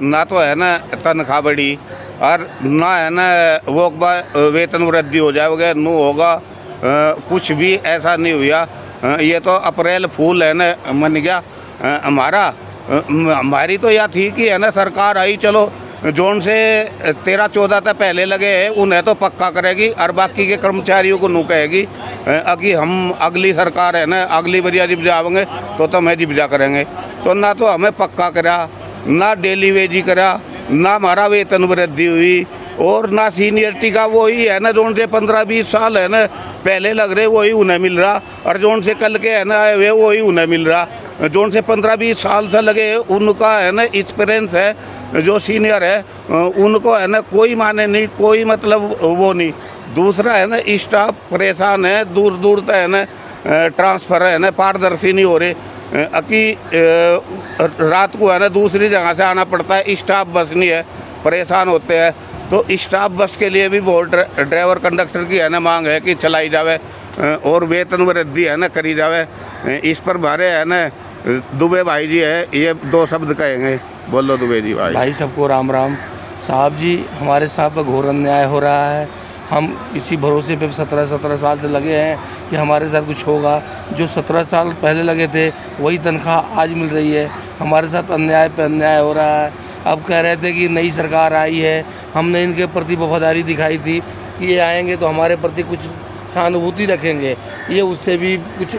ना तो है ना तनख्वाह बढ़ी और ना है ना वो वेतन वृद्धि हो जाएगा नू होगा कुछ भी ऐसा नहीं हुआ। ये तो अप्रैल फूल है ना मन गया हमारी तो यह थी कि है ना सरकार आई चलो जोन से 13-14 तक पहले लगे हैं उन्हें तो पक्का करेगी और बाकी के कर्मचारियों को नू कहेगी कि हम अगली सरकार है ना अगली बरिया जब जाओगे तो हमें जिब्जा करेंगे। तो ना तो हमें पक्का करा ना डेली वेजी करा ना हमारा वेतन वृद्धि हुई और ना सीनियरिटी का वही है ना जोन से 15-20 साल है ना पहले लग रहे वही उन्हें मिल रहा और जोन से कल के है ना वे वही उन्हें मिल रहा। जोन से 15-20 साल से लगे उनका है ना एक्सपीरियंस है जो सीनियर है उनको है ना कोई माने नहीं कोई मतलब वो नहीं। दूसरा है ना स्टाफ परेशान है दूर दूर तक है ना ट्रांसफ़र है ना पारदर्शी नहीं हो रहे कि रात को है ना दूसरी जगह से आना पड़ता है स्टाफ बस नहीं है परेशान होते हैं। तो स्टाफ बस के लिए भी बहुत ड्राइवर कंडक्टर की है ना मांग है कि चलाई जावे और वेतन वृद्धि है ना करी जावे। इस पर हमारे है ना दुबे भाई जी है ये 2 शब्द कहेंगे। बोलो दुबे जी भाई सबको राम राम। साहब जी हमारे साथ घोर अन्याय हो रहा है। हम इसी भरोसे पे 17 साल से लगे हैं कि हमारे साथ कुछ होगा। जो 17 साल पहले लगे थे वही तनख्वाह आज मिल रही है। हमारे साथ अन्याय पे अन्याय हो रहा है। अब कह रहे थे कि नई सरकार आई है हमने इनके प्रति वफादारी दिखाई थी कि ये आएंगे तो हमारे प्रति कुछ सहानुभूति रखेंगे। ये उससे भी कुछ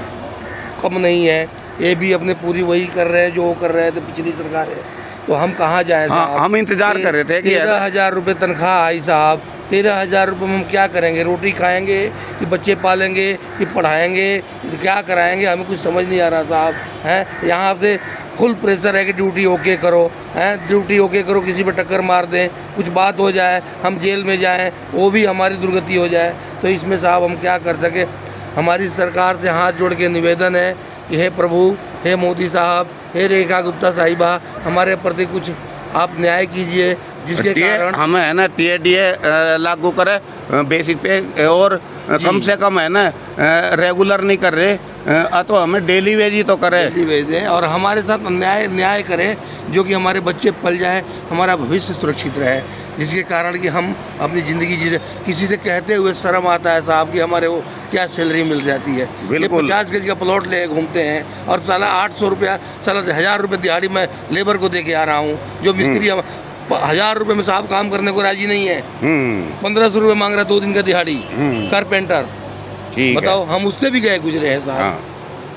कम नहीं है। ये भी अपने पूरी वही कर रहे हैं जो वो कर रहे थे पिछली सरकार है। तो हम कहाँ जाएँ साहब? हम इंतजार कर रहे थे कि 13,000 रुपये तनख्वाह आई साहब। 13,000 रुपये में हम क्या करेंगे? रोटी खाएंगे कि बच्चे पालेंगे कि पढ़ाएंगे क्या कराएंगे? हमें कुछ समझ नहीं आ रहा साहब। हैं यहाँ से फुल प्रेशर है कि ड्यूटी ओके करो हैं ड्यूटी ओके करो किसी पे टक्कर मार दें कुछ बात हो जाए हम जेल में जाएं वो भी हमारी दुर्गति हो जाए। तो इसमें साहब हम क्या कर सके? हमारी सरकार से हाथ जोड़ के निवेदन है कि हे प्रभु हे मोदी साहब हे रेखा गुप्ता साहिबा हमारे प्रति कुछ आप न्याय कीजिए जिसके कारण हम है ना TDA लागू करें बेसिक पे और कम से कम है ना रेगुलर नहीं कर रहे तो हमें डेली वेज ही तो करें। डेली वेज दें और हमारे साथ न्याय करें जो कि हमारे बच्चे पल जाएं हमारा भविष्य सुरक्षित रहे जिसके कारण कि हम अपनी ज़िंदगी जी किसी से कहते हुए शर्म आता है साहब कि हमारे वो क्या सैलरी मिल जाती है। ये 50 गज का प्लॉट ले घूमते हैं और साला 800 रुपया साला 1,000 रुपये दिहाड़ी मैं लेबर को दे के आ रहा हूँ जो मिस्त्री 1,000 रुपये में साहब काम करने को राजी नहीं है। 1,500 रुपये मांग रहा 2 दिन का दिहाड़ी कारपेंटर। बताओ हम उससे भी गए गुजरे हैं साहब।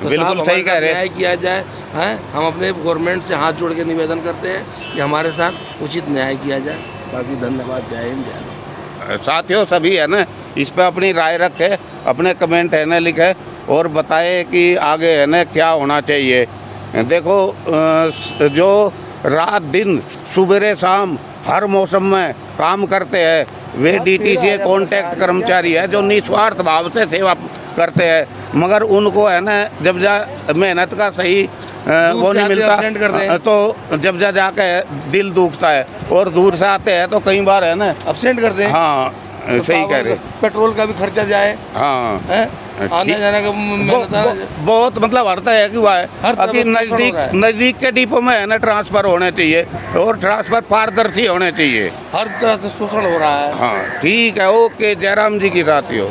तो बिल्कुल सही कह रहे हैं। न्याय किया जाए हैं हम अपने गवर्नमेंट से हाथ जोड़ के निवेदन करते हैं कि हमारे साथ उचित न्याय किया जाए। बाकी धन्यवाद। जय हिंद जय भारत। साथियों सभी है ना इस पर अपनी राय रखे अपने कमेंट है ना लिखे और बताए कि आगे है ना क्या होना चाहिए। देखो जो रात दिन सुबह शाम हर मौसम में काम करते हैं वे DTCA कॉन्ट्रैक्ट कर्मचारी है जो निस्वार्थ भाव से सेवा करते हैं मगर उनको है ना जब मेहनत का सही वो नहीं मिलता तो जब जाके दिल दुखता है और दूर से आते हैं तो कई बार है ना अब्सेंट करते हैं। हाँ तो सही कह रहे। पेट्रोल का भी खर्चा जाए। हाँ आने जाने का बहुत मतलब अर्थ है कि वह है नज़दीक के डिपो में है ना ट्रांसफ़र होने चाहिए और ट्रांसफ़र पारदर्शी होने चाहिए। हर तरह से शोषण हो रहा है। हाँ ठीक है ओके जयराम जी की साथियों।